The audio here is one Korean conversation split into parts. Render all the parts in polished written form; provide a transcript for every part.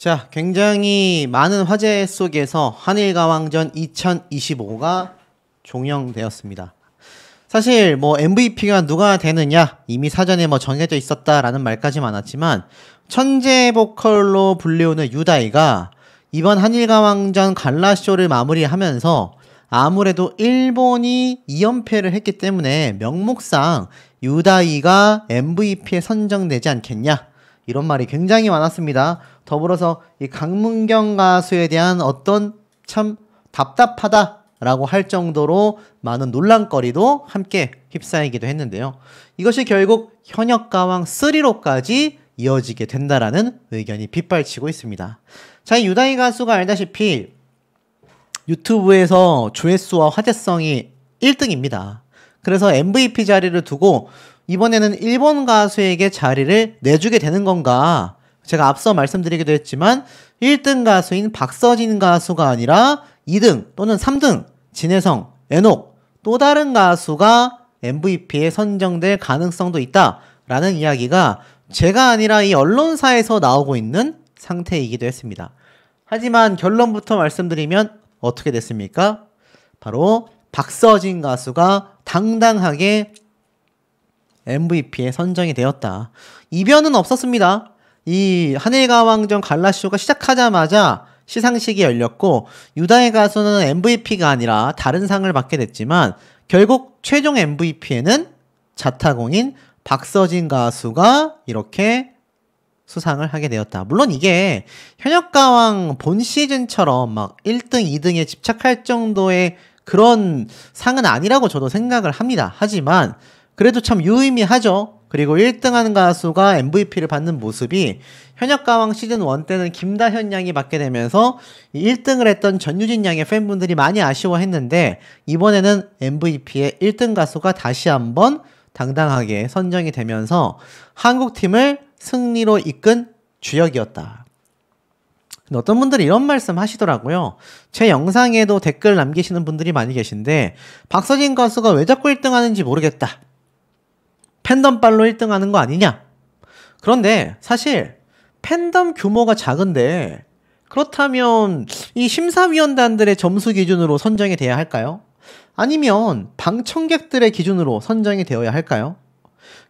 자, 굉장히 많은 화제 속에서 한일가왕전 2025가 종영되었습니다. 사실 뭐 MVP가 누가 되느냐 이미 사전에 뭐 정해져 있었다라는 말까지 많았지만 천재 보컬로 불리우는 유다이가 이번 한일가왕전 갈라쇼를 마무리하면서 아무래도 일본이 2연패를 했기 때문에 명목상 유다이가 MVP에 선정되지 않겠냐 이런 말이 굉장히 많았습니다. 더불어서 이 강문경 가수에 대한 어떤 참 답답하다라고 할 정도로 많은 논란거리도 함께 휩싸이기도 했는데요. 이것이 결국 현역가왕 3로까지 이어지게 된다라는 의견이 빗발치고 있습니다. 자, 이 유다이 가수가 알다시피 유튜브에서 조회수와 화제성이 1등입니다. 그래서 MVP 자리를 두고 이번에는 일본 가수에게 자리를 내주게 되는 건가? 제가 앞서 말씀드리기도 했지만 1등 가수인 박서진 가수가 아니라 2등 또는 3등 진혜성, 에녹 또 다른 가수가 MVP에 선정될 가능성도 있다라는 이야기가 제가 아니라 이 언론사에서 나오고 있는 상태이기도 했습니다. 하지만 결론부터 말씀드리면 어떻게 됐습니까? 바로 박서진 가수가 당당하게 MVP에 선정이 되었다. 이변은 없었습니다. 이 한일가왕전 갈라쇼가 시작하자마자 시상식이 열렸고 유다의 가수는 MVP가 아니라 다른 상을 받게 됐지만 결국 최종 MVP에는 자타공인 박서진 가수가 이렇게 수상을 하게 되었다. 물론 이게 현역가왕 본 시즌처럼 막 1등, 2등에 집착할 정도의 그런 상은 아니라고 저도 생각을 합니다. 하지만 그래도 참 유의미하죠. 그리고 1등하는 가수가 MVP를 받는 모습이 현역가왕 시즌1 때는 김다현 양이 받게 되면서 1등을 했던 전유진 양의 팬분들이 많이 아쉬워했는데 이번에는 MVP의 1등 가수가 다시 한번 당당하게 선정이 되면서 한국팀을 승리로 이끈 주역이었다. 근데 어떤 분들이 이런 말씀 하시더라고요. 제 영상에도 댓글 남기시는 분들이 많이 계신데 박서진 가수가 왜 자꾸 1등 하는지 모르겠다. 팬덤빨로 1등 하는 거 아니냐? 그런데 사실 팬덤 규모가 작은데 그렇다면 이 심사위원단들의 점수 기준으로 선정이 돼야 할까요? 아니면 방청객들의 기준으로 선정이 되어야 할까요?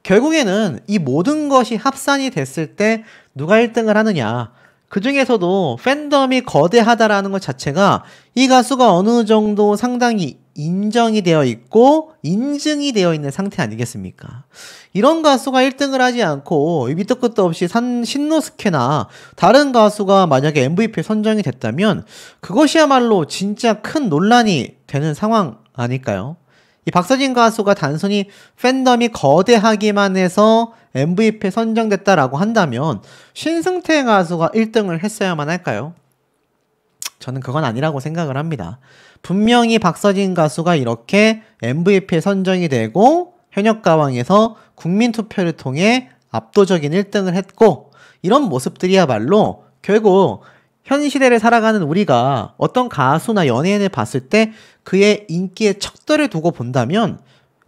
결국에는 이 모든 것이 합산이 됐을 때 누가 1등을 하느냐, 그 중에서도 팬덤이 거대하다라는 것 자체가 이 가수가 어느 정도 상당히 인정이 되어 있고 인증이 되어 있는 상태 아니겠습니까? 이런 가수가 1등을 하지 않고 밑도 끝도 없이 신노스케나 다른 가수가 만약에 MVP에 선정이 됐다면 그것이야말로 진짜 큰 논란이 되는 상황 아닐까요? 이 박서진 가수가 단순히 팬덤이 거대하기만 해서 MVP에 선정됐다라고 한다면 신승태 가수가 1등을 했어야만 할까요? 저는 그건 아니라고 생각을 합니다. 분명히 박서진 가수가 이렇게 MVP에 선정이 되고 현역가왕에서 국민투표를 통해 압도적인 1등을 했고 이런 모습들이야말로 결국 현 시대를 살아가는 우리가 어떤 가수나 연예인을 봤을 때 그의 인기의 척도를 두고 본다면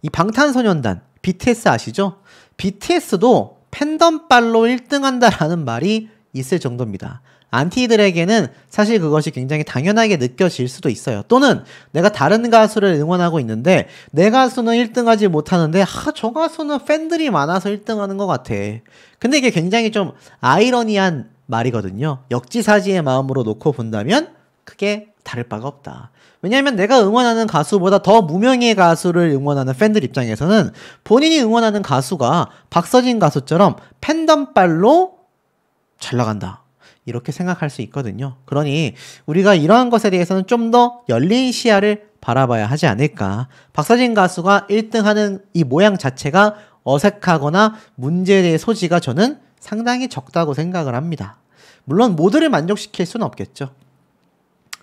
이 방탄소년단 BTS 아시죠? BTS도 팬덤빨로 1등한다라는 말이 있을 정도입니다. 안티들에게는 사실 그것이 굉장히 당연하게 느껴질 수도 있어요. 또는 내가 다른 가수를 응원하고 있는데 내 가수는 1등하지 못하는데 저 가수는 팬들이 많아서 1등하는 것 같아. 근데 이게 굉장히 좀 아이러니한 말이거든요. 역지사지의 마음으로 놓고 본다면 크게 다를 바가 없다. 왜냐하면 내가 응원하는 가수보다 더 무명의 가수를 응원하는 팬들 입장에서는 본인이 응원하는 가수가 박서진 가수처럼 팬덤빨로 잘 나간다. 이렇게 생각할 수 있거든요. 그러니 우리가 이러한 것에 대해서는 좀 더 열린 시야를 바라봐야 하지 않을까. 박서진 가수가 1등하는 이 모양 자체가 어색하거나 문제에 대해 소지가 저는 상당히 적다고 생각을 합니다. 물론 모두를 만족시킬 수는 없겠죠.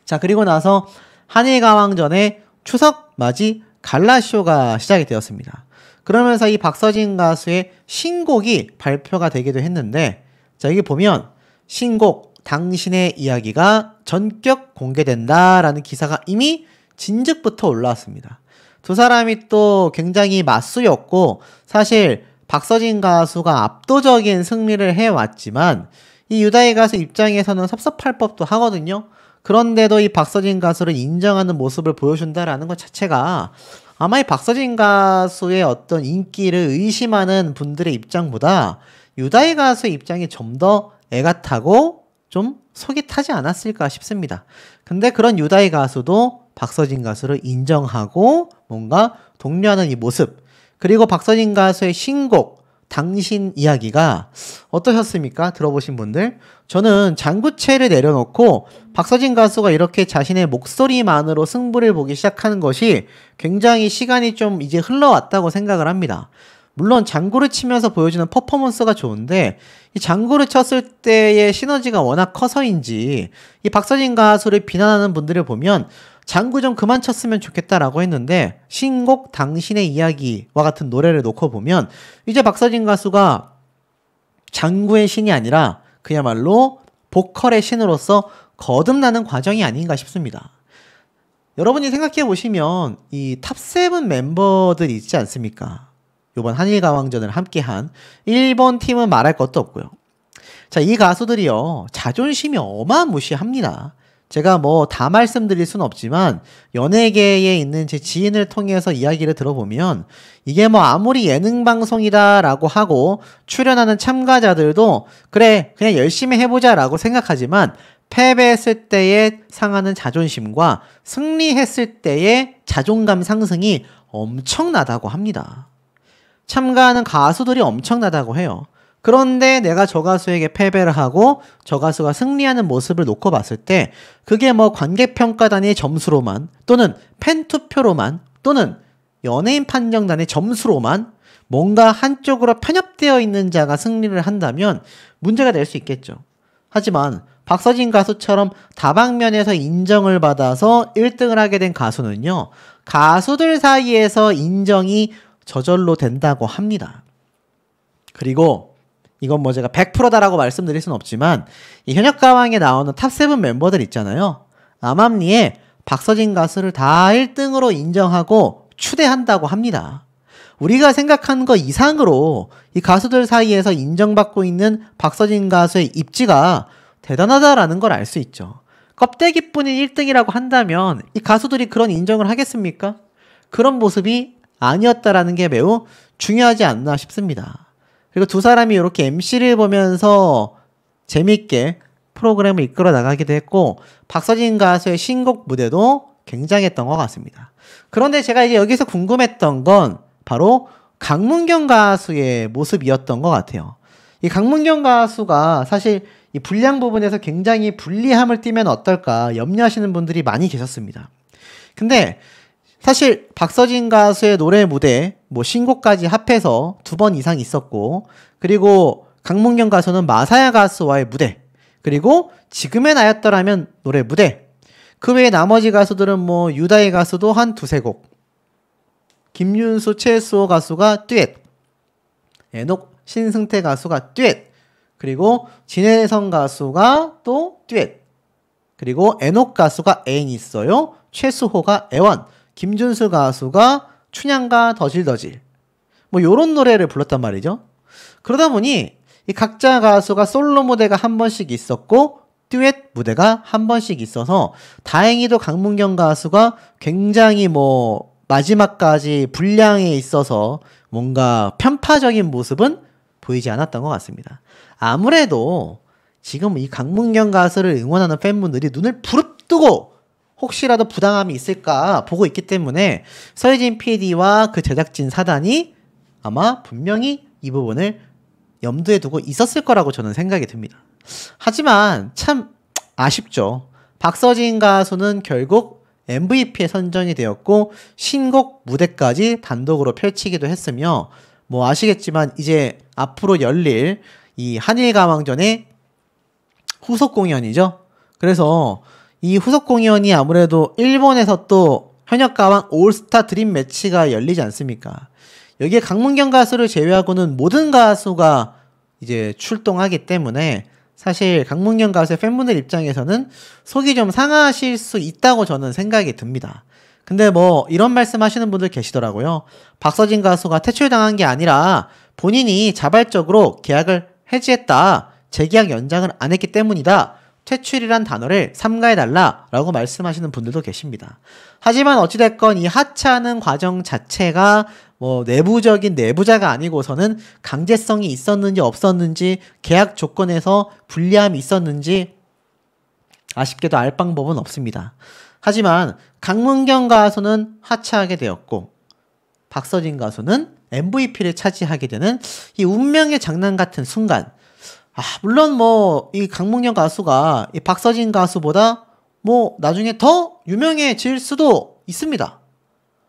자, 그리고 나서 한일가왕전에 추석 맞이 갈라쇼가 시작이 되었습니다. 그러면서 이 박서진 가수의 신곡이 발표가 되기도 했는데 자, 여기 보면 신곡 당신의 이야기가 전격 공개된다라는 기사가 이미 진즉부터 올라왔습니다. 두 사람이 또 굉장히 맞수였고 사실 박서진 가수가 압도적인 승리를 해왔지만 이 유다희 가수 입장에서는 섭섭할 법도 하거든요. 그런데도 이 박서진 가수를 인정하는 모습을 보여준다라는 것 자체가 아마 이 박서진 가수의 어떤 인기를 의심하는 분들의 입장보다 유다희 가수의 입장이 좀 더 애가 타고 좀 속이 타지 않았을까 싶습니다. 근데 그런 유다희 가수도 박서진 가수를 인정하고 뭔가 독려하는 이 모습, 그리고 박서진 가수의 신곡 당신 이야기가 어떠셨습니까? 들어보신 분들? 저는 장구채를 내려놓고 박서진 가수가 이렇게 자신의 목소리만으로 승부를 보기 시작하는 것이 굉장히 시간이 좀 이제 흘러왔다고 생각을 합니다. 물론 장구를 치면서 보여주는 퍼포먼스가 좋은데 이 장구를 쳤을 때의 시너지가 워낙 커서인지 이 박서진 가수를 비난하는 분들을 보면 장구 좀 그만 쳤으면 좋겠다라고 했는데 신곡 당신의 이야기와 같은 노래를 놓고 보면 이제 박서진 가수가 장구의 신이 아니라 그야말로 보컬의 신으로서 거듭나는 과정이 아닌가 싶습니다. 여러분이 생각해 보시면 이 탑7 멤버들이 있지 않습니까? 이번 한일가왕전을 함께한 일본 팀은 말할 것도 없고요. 자, 이 가수들이요, 자존심이 어마무시합니다. 제가 뭐 다 말씀드릴 수는 없지만 연예계에 있는 제 지인을 통해서 이야기를 들어보면 이게 뭐 아무리 예능방송이다라고 하고 출연하는 참가자들도 그래 그냥 열심히 해보자라고 생각하지만 패배했을 때의 상하는 자존심과 승리했을 때의 자존감 상승이 엄청나다고 합니다. 참가하는 가수들이 엄청나다고 해요. 그런데 내가 저 가수에게 패배를 하고 저 가수가 승리하는 모습을 놓고 봤을 때 그게 뭐 관객평가단의 점수로만 또는 팬투표로만 또는 연예인 판정단의 점수로만 뭔가 한쪽으로 편협되어 있는 자가 승리를 한다면 문제가 될 수 있겠죠. 하지만 박서진 가수처럼 다방면에서 인정을 받아서 1등을 하게 된 가수는요, 가수들 사이에서 인정이 저절로 된다고 합니다. 그리고 이건 뭐 제가 100%다라고 말씀드릴 수는 없지만 이 현역가왕에 나오는 탑7 멤버들 있잖아요. 암암리에 박서진 가수를 다 1등으로 인정하고 추대한다고 합니다. 우리가 생각하는 것 이상으로 이 가수들 사이에서 인정받고 있는 박서진 가수의 입지가 대단하다라는 걸 알 수 있죠. 껍데기뿐인 1등이라고 한다면 이 가수들이 그런 인정을 하겠습니까? 그런 모습이 아니었다라는 게 매우 중요하지 않나 싶습니다. 그리고 두 사람이 이렇게 MC를 보면서 재밌게 프로그램을 이끌어 나가기도 했고 박서진 가수의 신곡 무대도 굉장했던 것 같습니다. 그런데 제가 이제 여기서 궁금했던 건 바로 강문경 가수의 모습이었던 것 같아요. 이 강문경 가수가 사실 이 분량 부분에서 굉장히 불리함을 띠면 어떨까 염려하시는 분들이 많이 계셨습니다. 근데 사실 박서진 가수의 노래 무대, 뭐 신곡까지 합해서 2번 이상 있었고, 그리고 강문경 가수는 마사야 가수와의 무대, 그리고 지금의 나였더라면 노래 무대, 그 외에 나머지 가수들은 뭐 유다희 가수도 한 2-3곡, 김윤수, 최수호 가수가 듀엣, 에녹, 신승태 가수가 듀엣, 그리고 진혜성 가수가 또 듀엣, 그리고 에녹 가수가 애인이 있어요, 최수호가 애원, 김준수 가수가 춘향가 더질더질 뭐 요런 노래를 불렀단 말이죠. 그러다 보니 이 각자 가수가 솔로 무대가 한 번씩 있었고 듀엣 무대가 한 번씩 있어서 다행히도 강문경 가수가 굉장히 뭐 마지막까지 분량에 있어서 뭔가 편파적인 모습은 보이지 않았던 것 같습니다. 아무래도 지금 이 강문경 가수를 응원하는 팬분들이 눈을 부릅뜨고 혹시라도 부당함이 있을까 보고 있기 때문에 서혜진 PD와 그 제작진 사단이 아마 분명히 이 부분을 염두에 두고 있었을 거라고 저는 생각이 듭니다. 하지만 참 아쉽죠. 박서진 가수는 결국 MVP에 선정이 되었고 신곡 무대까지 단독으로 펼치기도 했으며 뭐 아시겠지만 이제 앞으로 열릴 이 한일가왕전의 후속 공연이죠. 그래서 이 후속 공연이 아무래도 일본에서 또 현역가왕 올스타 드림 매치가 열리지 않습니까? 여기에 강문경 가수를 제외하고는 모든 가수가 이제 출동하기 때문에 사실 강문경 가수의 팬분들 입장에서는 속이 좀 상하실 수 있다고 저는 생각이 듭니다. 근데 뭐 이런 말씀 하시는 분들 계시더라고요. 박서진 가수가 퇴출당한 게 아니라 본인이 자발적으로 계약을 해지했다. 재계약 연장을 안 했기 때문이다. 퇴출이란 단어를 삼가해달라 라고 말씀하시는 분들도 계십니다. 하지만 어찌됐건 이 하차하는 과정 자체가 뭐 내부적인 내부자가 아니고서는 강제성이 있었는지 없었는지 계약 조건에서 불리함이 있었는지 아쉽게도 알 방법은 없습니다. 하지만 강문경 가수는 하차하게 되었고 박서진 가수는 MVP를 차지하게 되는 이 운명의 장난 같은 순간, 물론 뭐 이 강문경 가수가 이 박서진 가수보다 뭐 나중에 더 유명해질 수도 있습니다.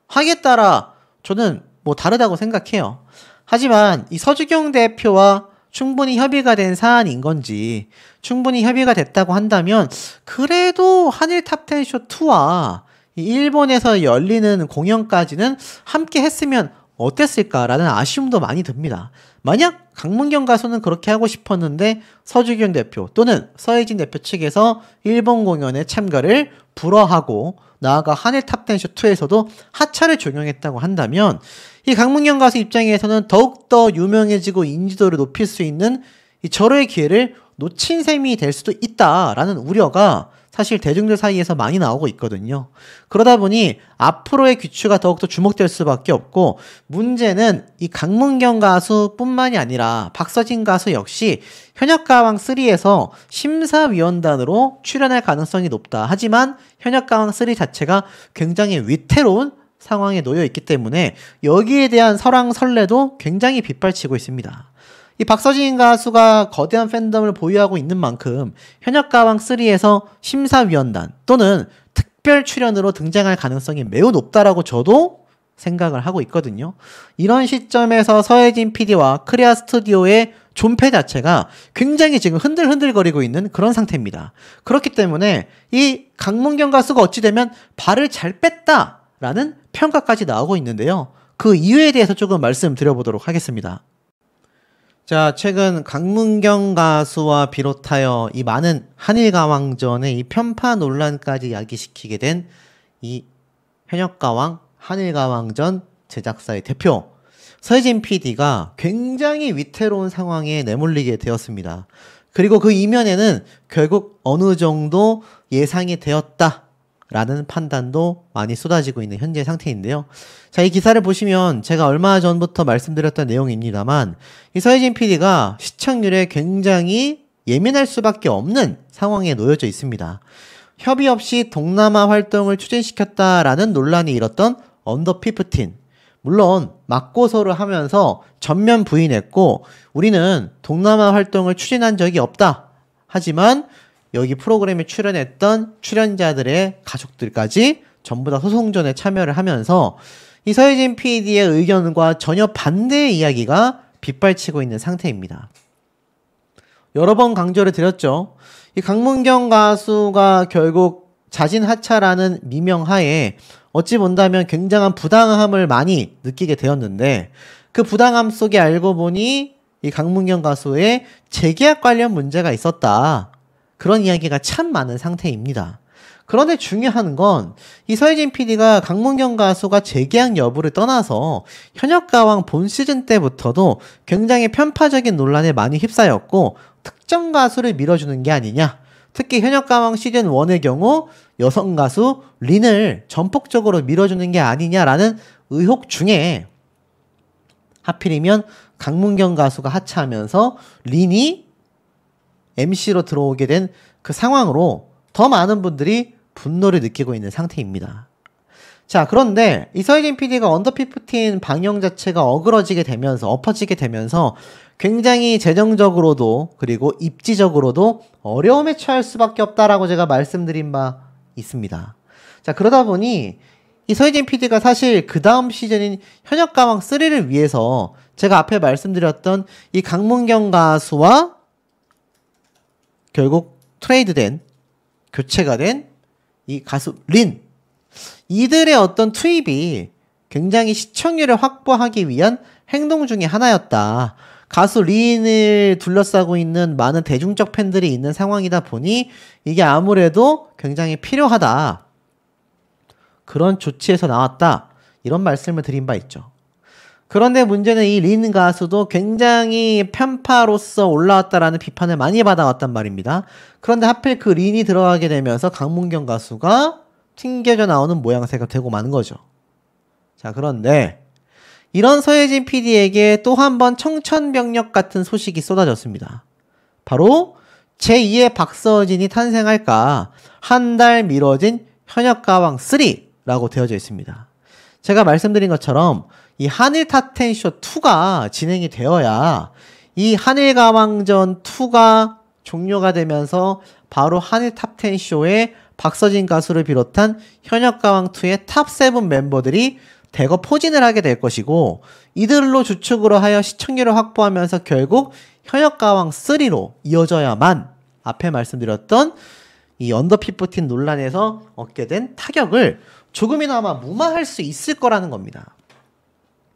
하기에 따라 저는 뭐 다르다고 생각해요. 하지만 이 서주경 대표와 충분히 협의가 된 사안인 건지, 충분히 협의가 됐다고 한다면 그래도 한일 탑10 쇼2와 일본에서 열리는 공연까지는 함께 했으면 어땠을까라는 아쉬움도 많이 듭니다. 만약 강문경 가수는 그렇게 하고 싶었는데 서주경 대표 또는 서혜진 대표 측에서 일본 공연에 참가를 불허하고 나아가 한일 탑10 쇼2에서도 하차를 종용했다고 한다면 이 강문경 가수 입장에서는 더욱더 유명해지고 인지도를 높일 수 있는 이 절호의 기회를 놓친 셈이 될 수도 있다라는 우려가 사실 대중들 사이에서 많이 나오고 있거든요. 그러다 보니 앞으로의 귀추가 더욱더 주목될 수밖에 없고, 문제는 이 강문경 가수뿐만이 아니라 박서진 가수 역시 현역가왕3에서 심사위원단으로 출연할 가능성이 높다. 하지만 현역가왕3 자체가 굉장히 위태로운 상황에 놓여 있기 때문에 여기에 대한 설왕설래도 굉장히 빗발치고 있습니다. 이 박서진 가수가 거대한 팬덤을 보유하고 있는 만큼 현역가왕3에서 심사위원단 또는 특별 출연으로 등장할 가능성이 매우 높다라고 저도 생각을 하고 있거든요. 이런 시점에서 서혜진 PD와 크레아 스튜디오의 존폐 자체가 굉장히 지금 흔들흔들거리고 있는 그런 상태입니다. 그렇기 때문에 이 강문경 가수가 어찌 되면 발을 잘 뺐다라는 평가까지 나오고 있는데요. 그 이유에 대해서 조금 말씀드려보도록 하겠습니다. 자, 최근 강문경 가수와 비롯하여 이 많은 한일가왕전의 이 편파 논란까지 야기시키게 된 이 현역가왕 한일가왕전 제작사의 대표 서혜진 PD가 굉장히 위태로운 상황에 내몰리게 되었습니다. 그리고 그 이면에는 결국 어느 정도 예상이 되었다 라는 판단도 많이 쏟아지고 있는 현재 상태인데요. 자, 이 기사를 보시면 제가 얼마 전부터 말씀드렸던 내용입니다만 이 서혜진 PD가 시청률에 굉장히 예민할 수밖에 없는 상황에 놓여져 있습니다. 협의 없이 동남아 활동을 추진시켰다라는 논란이 일었던 언더 15. 물론 맞고소를 하면서 전면 부인했고 우리는 동남아 활동을 추진한 적이 없다. 하지만 여기 프로그램에 출연했던 출연자들의 가족들까지 전부 다 소송전에 참여를 하면서 이 서혜진 PD의 의견과 전혀 반대의 이야기가 빗발치고 있는 상태입니다. 여러 번 강조를 드렸죠. 이 강문경 가수가 결국 자진 하차라는 미명하에 어찌 본다면 굉장한 부당함을 많이 느끼게 되었는데 그 부당함 속에 알고 보니 이 강문경 가수의 재계약 관련 문제가 있었다. 그런 이야기가 참 많은 상태입니다. 그런데 중요한 건 이 서혜진 PD가 강문경 가수가 재계약 여부를 떠나서 현역가왕 본 시즌 때부터도 굉장히 편파적인 논란에 많이 휩싸였고 특정 가수를 밀어주는 게 아니냐. 특히 현역가왕 시즌 1의 경우 여성 가수 린을 전폭적으로 밀어주는 게 아니냐라는 의혹 중에 하필이면 강문경 가수가 하차하면서 린이 MC로 들어오게 된 그 상황으로 더 많은 분들이 분노를 느끼고 있는 상태입니다. 자, 그런데 이 서혜진 PD가 언더 15 방영 자체가 어그러지게 되면서 엎어지게 되면서 굉장히 재정적으로도 그리고 입지적으로도 어려움에 처할 수밖에 없다라고 제가 말씀드린 바 있습니다. 자, 그러다 보니 이 서혜진 PD가 사실 그 다음 시즌인 현역가왕 3를 위해서 제가 앞에 말씀드렸던 이 강문경 가수와 결국 트레이드된, 교체가 된 이 가수 린, 이들의 어떤 투입이 굉장히 시청률을 확보하기 위한 행동 중에 하나였다. 가수 린을 둘러싸고 있는 많은 대중적 팬들이 있는 상황이다 보니 이게 아무래도 굉장히 필요하다. 그런 조치에서 나왔다. 이런 말씀을 드린 바 있죠. 그런데 문제는 이 린 가수도 굉장히 편파로서 올라왔다라는 비판을 많이 받아왔단 말입니다. 그런데 하필 그 린이 들어가게 되면서 강문경 가수가 튕겨져 나오는 모양새가 되고 마는 거죠. 자, 그런데 이런 서예진 PD에게 또 한 번 청천벽력 같은 소식이 쏟아졌습니다. 바로 제2의 박서진이 탄생할까 한 달 미뤄진 현역가왕 3라고 되어져 있습니다. 제가 말씀드린 것처럼 이 한일 탑10쇼 2가 진행이 되어야 이 한일가왕전 2가 종료가 되면서 바로 한일 탑10쇼에 박서진 가수를 비롯한 현역가왕 2의 탑7 멤버들이 대거 포진을 하게 될 것이고, 이들로 주축으로 하여 시청률을 확보하면서 결국 현역가왕 3로 이어져야만 앞에 말씀드렸던 이 언더피프틴 논란에서 얻게 된 타격을 조금이나마 무마할 수 있을 거라는 겁니다.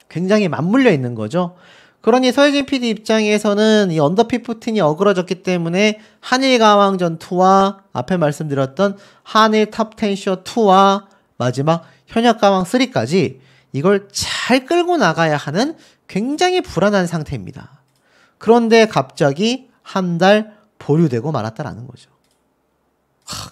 굉장히 맞물려 있는 거죠. 그러니 서예진 PD 입장에서는 이 언더피프틴이 어그러졌기 때문에 한일가왕전 2와 앞에 말씀드렸던 한일 탑10쇼 2와 마지막 현역가왕 3까지 이걸 잘 끌고 나가야 하는 굉장히 불안한 상태입니다. 그런데 갑자기 한 달 보류되고 말았다라는 거죠.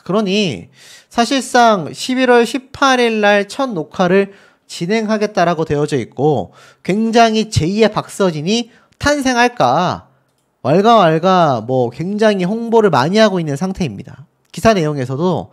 그러니 사실상 11월 18일 날 첫 녹화를 진행하겠다라고 되어져 있고, 굉장히 제2의 박서진이 탄생할까 왈가왈가 굉장히 홍보를 많이 하고 있는 상태입니다. 기사 내용에서도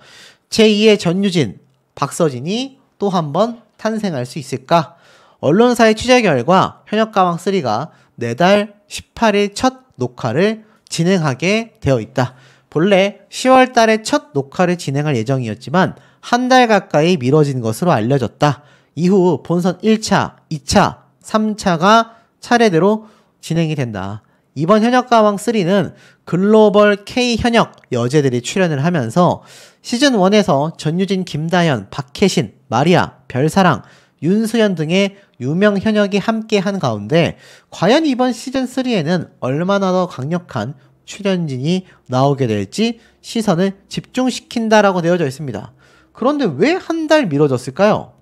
제2의 전유진, 박서진이 또 한 번 탄생할 수 있을까? 언론사의 취재 결과 현역가왕 3가 내달 18일 첫 녹화를 진행하게 되어 있다. 본래 10월 달에 첫 녹화를 진행할 예정이었지만 한 달 가까이 미뤄진 것으로 알려졌다. 이후 본선 1차, 2차, 3차가 차례대로 진행이 된다. 이번 현역가왕 3는 글로벌 K 현역 여제들이 출연을 하면서 시즌1에서 전유진, 김다현, 박혜신, 마리아, 별사랑, 윤수연 등의 유명 현역이 함께한 가운데 과연 이번 시즌3에는 얼마나 더 강력한 출연진이 나오게 될지 시선을 집중시킨다라고 되어져 있습니다. 그런데 왜 한 달 미뤄졌을까요?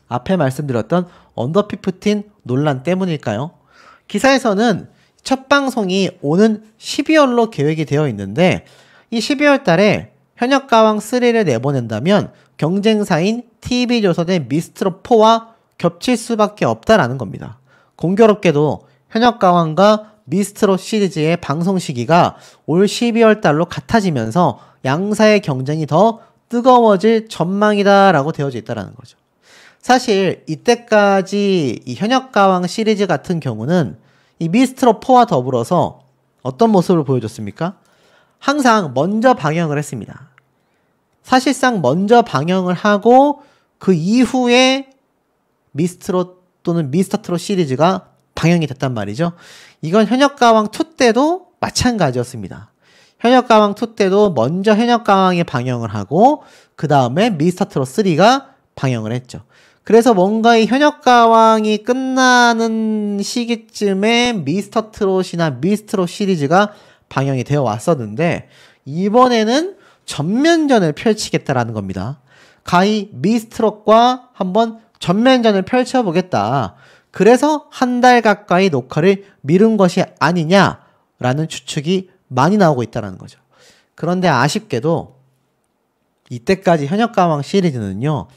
앞에 말씀드렸던 언더피프틴 논란 때문일까요? 기사에서는 첫 방송이 오는 12월로 계획이 되어 있는데 이 12월 달에 현역가왕 3를 내보낸다면 경쟁사인 TV조선의 미스트롯4와 겹칠 수밖에 없다라는 겁니다. 공교롭게도 현역가왕과 미스트롯 시리즈의 방송 시기가 올 12월 달로 같아지면서 양사의 경쟁이 더 뜨거워질 전망이다라고 되어져 있다는 거죠. 사실 이때까지 이 현역가왕 시리즈 같은 경우는 이 미스트롯4와 더불어서 어떤 모습을 보여줬습니까? 항상 먼저 방영을 했습니다. 사실상 먼저 방영을 하고 그 이후에 미스트롯 또는 미스터트롯 시리즈가 방영이 됐단 말이죠. 이건 현역가왕 2 때도 마찬가지였습니다. 현역가왕 2 때도 먼저 현역가왕이 방영을 하고 그 다음에 미스터트롯 3가 방영을 했죠. 그래서 뭔가 이 현역가왕이 끝나는 시기쯤에 미스터트롯이나 미스트롯 시리즈가 방영이 되어 왔었는데 이번에는 전면전을 펼치겠다라는 겁니다. 가히 미스트롯과 한번 전면전을 펼쳐보겠다. 그래서 한 달 가까이 녹화를 미룬 것이 아니냐라는 추측이 많이 나오고 있다는 거죠. 그런데 아쉽게도 이때까지 현역가왕 시리즈는요,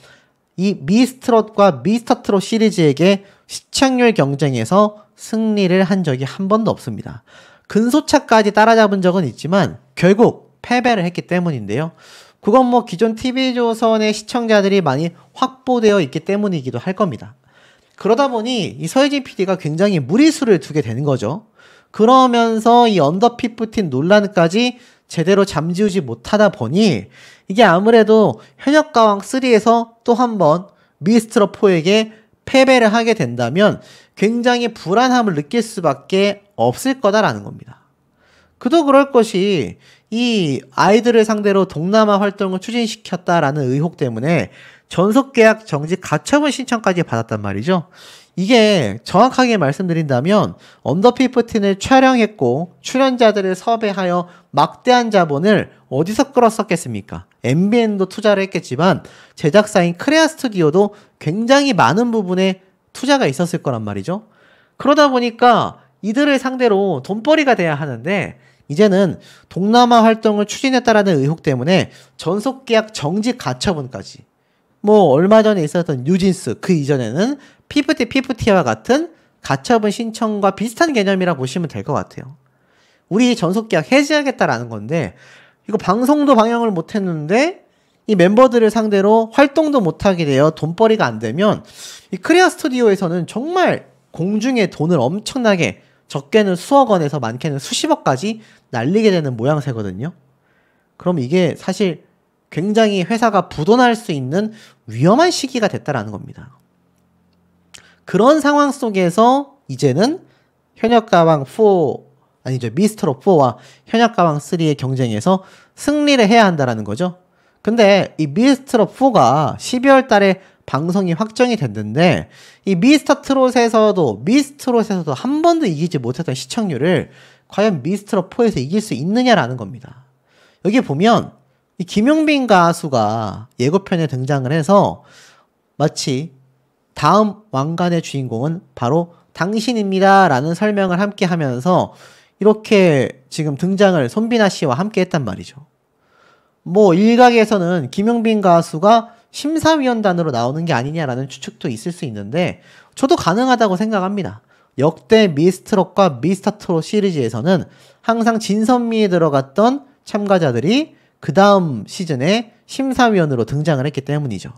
이 미스트롯과 미스터트롯 시리즈에게 시청률 경쟁에서 승리를 한 적이 한 번도 없습니다. 근소차까지 따라잡은 적은 있지만 결국 패배를 했기 때문인데요. 그건 기존 TV조선의 시청자들이 많이 확보되어 있기 때문이기도 할 겁니다. 그러다 보니 이 서예진 PD가 굉장히 무리수를 두게 되는 거죠. 그러면서 이 언더피프틴 논란까지 제대로 잠재우지 못하다 보니 이게 아무래도 현역가왕 3에서 또 한 번 미스트롯4에게 패배를 하게 된다면 굉장히 불안함을 느낄 수밖에 없을 거다라는 겁니다. 그도 그럴 것이 이 아이들을 상대로 동남아 활동을 추진시켰다라는 의혹 때문에 전속계약 정지 가처분 신청까지 받았단 말이죠. 이게 정확하게 말씀드린다면 언더피프틴을 촬영했고 출연자들을 섭외하여 막대한 자본을 어디서 끌었었겠습니까? MBN도 투자를 했겠지만 제작사인 크레아 스튜디오도 굉장히 많은 부분에 투자가 있었을 거란 말이죠. 그러다 보니까 이들을 상대로 돈벌이가 돼야 하는데 이제는 동남아 활동을 추진했다라는 의혹 때문에 전속계약 정지 가처분까지, 뭐 얼마 전에 있었던 뉴진스, 그 이전에는 피프티와 같은 가처분 신청과 비슷한 개념이라 보시면 될 것 같아요. 우리 전속계약 해지하겠다라는 건데 이거 방송도 방영을 못했는데 이 멤버들을 상대로 활동도 못하게 되어 돈벌이가 안 되면 이 크레아 스튜디오에서는 정말 공중에 돈을 엄청나게, 적게는 수억 원에서 많게는 수십억까지 날리게 되는 모양새거든요. 그럼 이게 사실 굉장히 회사가 부도날 수 있는 위험한 시기가 됐다라는 겁니다. 그런 상황 속에서 이제는 현역가왕 4, 아니죠, 미스트롯 4와 현역가왕 3의 경쟁에서 승리를 해야 한다라는 거죠. 근데 이 미스트롯 4가 12월 달에 방송이 확정이 됐는데 이 미스트롯에서도 한 번도 이기지 못했던 시청률을 과연 미스트롯 4에서 이길 수 있느냐라는 겁니다. 여기 보면 이 김용빈 가수가 예고편에 등장을 해서 마치 다음 왕관의 주인공은 바로 당신입니다 라는 설명을 함께 하면서 이렇게 지금 등장을 손비나 씨와 함께 했단 말이죠. 뭐 일각에서는 김용빈 가수가 심사위원단으로 나오는 게 아니냐라는 추측도 있을 수 있는데 저도 가능하다고 생각합니다. 역대 미스트롯과 미스터트롯 시리즈에서는 항상 진선미에 들어갔던 참가자들이 그 다음 시즌에 심사위원으로 등장을 했기 때문이죠.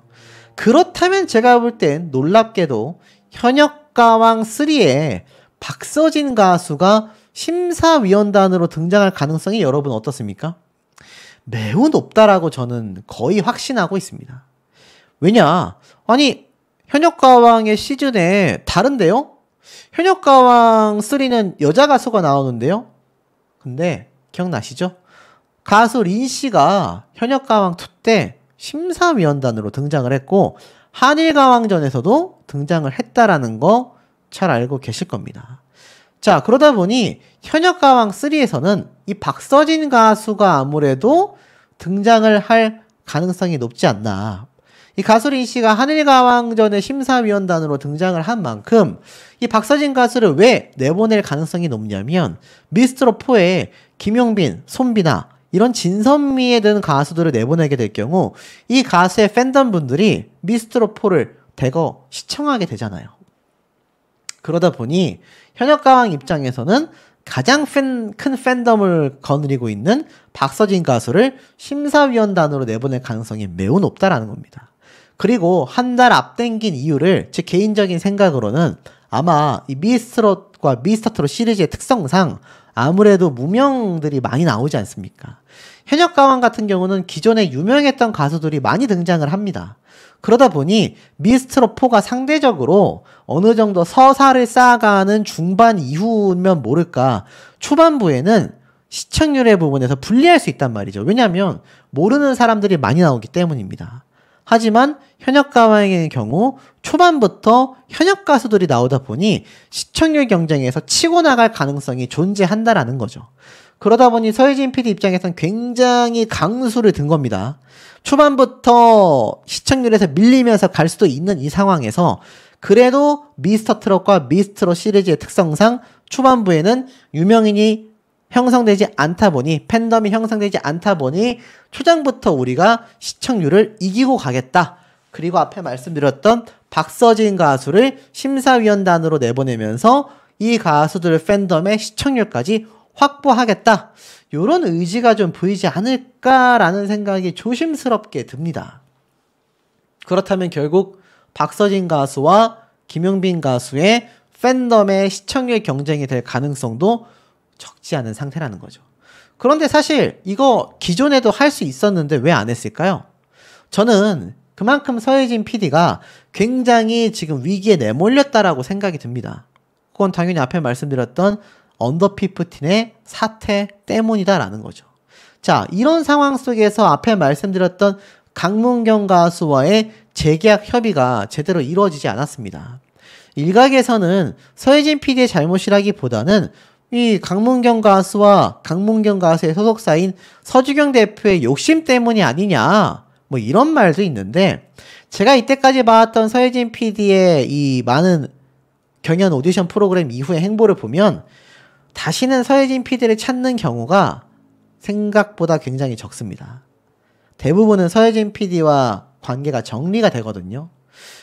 그렇다면 제가 볼 땐 놀랍게도 현역가왕 3에 박서진 가수가 심사위원단으로 등장할 가능성이 여러분 어떻습니까? 매우 높다라고 저는 거의 확신하고 있습니다. 왜냐? 아니, 현역가왕의 시즌에 다른데요? 현역가왕 3는 여자 가수가 나오는데요? 근데 기억나시죠? 가수 린씨가 현역가왕 2 때 심사위원단으로 등장을 했고 한일가왕전에서도 등장을 했다라는 거 잘 알고 계실 겁니다. 자, 그러다 보니 현역가왕 3에서는 이 박서진 가수가 아무래도 등장을 할 가능성이 높지 않나. 이 가수 린씨가 한일가왕전의 심사위원단으로 등장을 한 만큼 이 박서진 가수를 왜 내보낼 가능성이 높냐면 미스트롯 4에 김용빈, 손비나 이런 진선미에 든 가수들을 내보내게 될 경우 이 가수의 팬덤 분들이 미스트롯 4를 대거 시청하게 되잖아요. 그러다 보니 현역가왕 입장에서는 가장 큰 팬덤을 거느리고 있는 박서진 가수를 심사위원단으로 내보낼 가능성이 매우 높다라는 겁니다. 그리고 한 달 앞당긴 이유를 제 개인적인 생각으로는 아마 이 미스트롯과 미스터트롯 시리즈의 특성상 아무래도 무명들이 많이 나오지 않습니까? 현역가왕 같은 경우는 기존에 유명했던 가수들이 많이 등장을 합니다. 그러다 보니 미스트롯 4가 상대적으로 어느 정도 서사를 쌓아가는 중반 이후면 모를까 초반부에는 시청률의 부분에서 불리할 수 있단 말이죠. 왜냐하면 모르는 사람들이 많이 나오기 때문입니다. 하지만 현역가왕의 경우 초반부터 현역 가수들이 나오다 보니 시청률 경쟁에서 치고 나갈 가능성이 존재한다라는 거죠. 그러다 보니 서혜진 PD 입장에서는 굉장히 강수를 든 겁니다. 초반부터 시청률에서 밀리면서 갈 수도 있는 이 상황에서 그래도 미스터트롯과 미스트롯 시리즈의 특성상 초반부에는 유명인이 형성되지 않다 보니 팬덤이 형성되지 않다 보니 초장부터 우리가 시청률을 이기고 가겠다. 그리고 앞에 말씀드렸던 박서진 가수를 심사위원단으로 내보내면서 이 가수들 팬덤의 시청률까지 확보하겠다. 이런 의지가 좀 보이지 않을까라는 생각이 조심스럽게 듭니다. 그렇다면 결국 박서진 가수와 김용빈 가수의 팬덤의 시청률 경쟁이 될 가능성도 적지 않은 상태라는 거죠. 그런데 사실 이거 기존에도 할 수 있었는데 왜 안 했을까요? 저는 그만큼 서혜진 PD가 굉장히 지금 위기에 내몰렸다라고 생각이 듭니다. 그건 당연히 앞에 말씀드렸던 언더15의 사태 때문이다라는 거죠. 자, 이런 상황 속에서 앞에 말씀드렸던 강문경 가수와의 재계약 협의가 제대로 이루어지지 않았습니다. 일각에서는 서혜진 PD의 잘못이라기보다는 이 강문경 가수와 강문경 가수의 소속사인 서주경 대표의 욕심 때문이 아니냐 뭐 이런 말도 있는데 제가 이때까지 봐왔던 서혜진 PD의 이 많은 경연 오디션 프로그램 이후의 행보를 보면 다시는 서혜진 PD를 찾는 경우가 생각보다 굉장히 적습니다. 대부분은 서혜진 PD와 관계가 정리가 되거든요.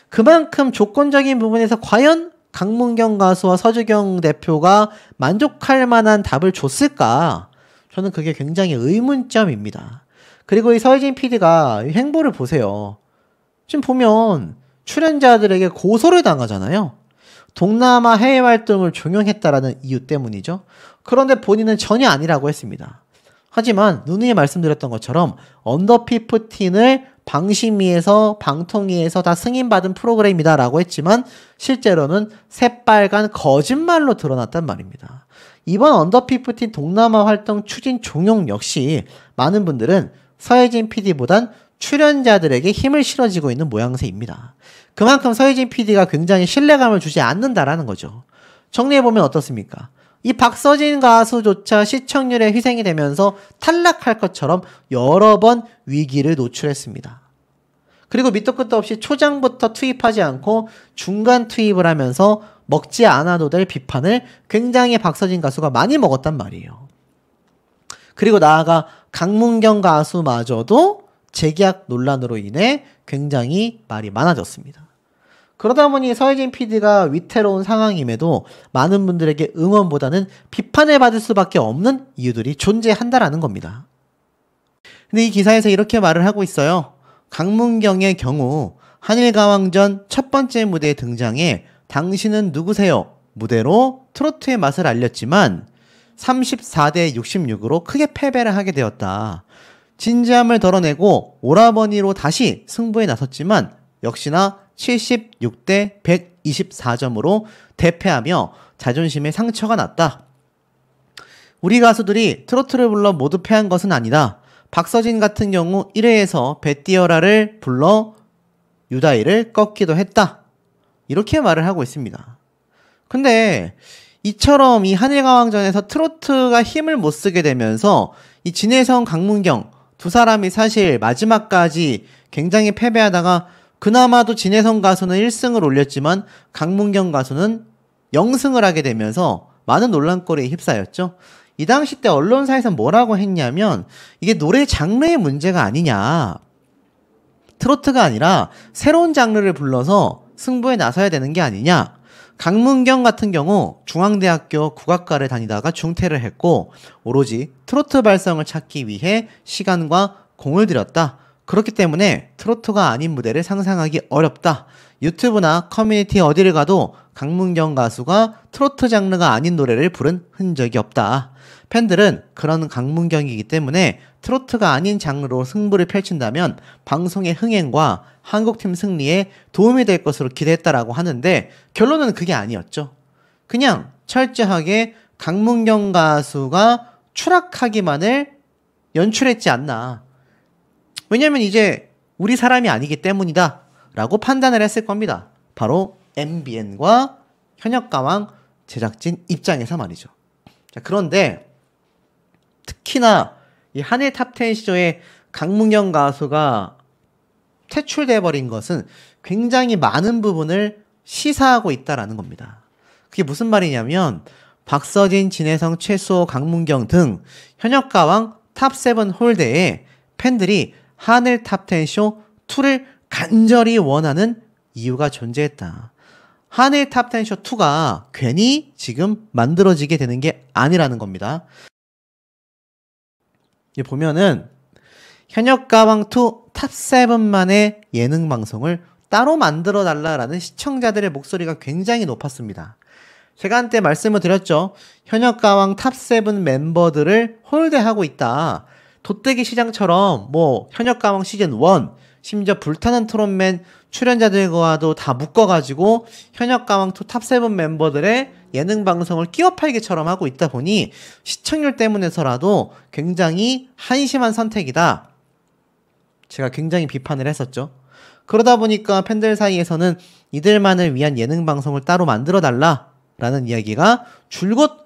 그만큼 조건적인 부분에서 과연 강문경 가수와 서주경 대표가 만족할 만한 답을 줬을까? 저는 그게 굉장히 의문점입니다. 그리고 이 서혜진 PD가 행보를 보세요. 지금 보면 출연자들에게 고소를 당하잖아요. 동남아 해외 활동을 종용했다라는 이유 때문이죠. 그런데 본인은 전혀 아니라고 했습니다. 하지만 누누이 말씀드렸던 것처럼 언더15을 방심위에서 방통위에서 다 승인받은 프로그램이다 라고 했지만 실제로는 새빨간 거짓말로 드러났단 말입니다. 이번 언더15 동남아 활동 추진 종용 역시 많은 분들은 서혜진 PD보단 출연자들에게 힘을 실어지고 있는 모양새입니다. 그만큼 서혜진 PD가 굉장히 신뢰감을 주지 않는다라는 거죠. 정리해보면 어떻습니까? 이 박서진 가수조차 시청률에 희생이 되면서 탈락할 것처럼 여러 번 위기를 노출했습니다. 그리고 밑도 끝도 없이 초장부터 투입하지 않고 중간 투입을 하면서 먹지 않아도 될 비판을 굉장히 박서진 가수가 많이 먹었단 말이에요. 그리고 나아가 강문경 가수마저도 재계약 논란으로 인해 굉장히 말이 많아졌습니다. 그러다 보니 서혜진 PD가 위태로운 상황임에도 많은 분들에게 응원보다는 비판을 받을 수밖에 없는 이유들이 존재한다라는 겁니다. 근데 이 기사에서 이렇게 말을 하고 있어요. 강문경의 경우 한일가왕전 첫 번째 무대에 등장해 당신은 누구세요? 무대로 트로트의 맛을 알렸지만 34대 66으로 크게 패배를 하게 되었다. 진지함을 덜어내고 오라버니로 다시 승부에 나섰지만 역시나 76대 124점으로 대패하며 자존심에 상처가 났다. 우리 가수들이 트로트를 불러 모두 패한 것은 아니다. 박서진 같은 경우 1회에서 배띠어라를 불러 유다이를 꺾기도 했다. 이렇게 말을 하고 있습니다. 근데 이처럼 이 한일가왕전에서 트로트가 힘을 못 쓰게 되면서 이 진혜성, 강문경 두 사람이 사실 마지막까지 굉장히 패배하다가 그나마도 진혜성 가수는 1승을 올렸지만 강문경 가수는 0승을 하게 되면서 많은 논란거리에 휩싸였죠. 이 당시 때 언론사에서 뭐라고 했냐면 이게 노래 장르의 문제가 아니냐. 트로트가 아니라 새로운 장르를 불러서 승부에 나서야 되는 게 아니냐. 강문경 같은 경우 중앙대학교 국악과를 다니다가 중퇴를 했고 오로지 트로트 발성을 찾기 위해 시간과 공을 들였다. 그렇기 때문에 트로트가 아닌 무대를 상상하기 어렵다. 유튜브나 커뮤니티 어디를 가도 강문경 가수가 트로트 장르가 아닌 노래를 부른 흔적이 없다. 팬들은 그런 강문경이기 때문에 트로트가 아닌 장르로 승부를 펼친다면 방송의 흥행과 한국팀 승리에 도움이 될 것으로 기대했다라고 하는데 결론은 그게 아니었죠. 그냥 철저하게 강문경 가수가 추락하기만을 연출했지 않나. 왜냐면 이제 우리 사람이 아니기 때문이다 라고 판단을 했을 겁니다. 바로 MBN과 현역가왕 제작진 입장에서 말이죠. 자, 그런데 특히나 이 한일 탑10 시조에 강문경 가수가 퇴출돼 버린 것은 굉장히 많은 부분을 시사하고 있다라는 겁니다. 그게 무슨 말이냐면 박서진, 진혜성, 최수호, 강문경 등 현역가왕 탑7 홀대에 팬들이 한일 탑10 쇼 2를 간절히 원하는 이유가 존재했다. 한일 탑10 쇼 2가 괜히 지금 만들어지게 되는 게 아니라는 겁니다. 보면은 현역가왕2 탑7만의 예능 방송을 따로 만들어 달라라는 시청자들의 목소리가 굉장히 높았습니다. 제가 한때 말씀을 드렸죠. 현역가왕 탑7 멤버들을 홀대하고 있다. 돗대기 시장처럼 뭐 현역가왕 시즌1 심지어 불타는 트롯맨 출연자들과도 다 묶어가지고 현역가왕2 탑7 멤버들의 예능 방송을 끼어팔기처럼 하고 있다 보니 시청률 때문에서라도 굉장히 한심한 선택이다. 제가 굉장히 비판을 했었죠. 그러다 보니까 팬들 사이에서는 이들만을 위한 예능 방송을 따로 만들어 달라라는 이야기가 줄곧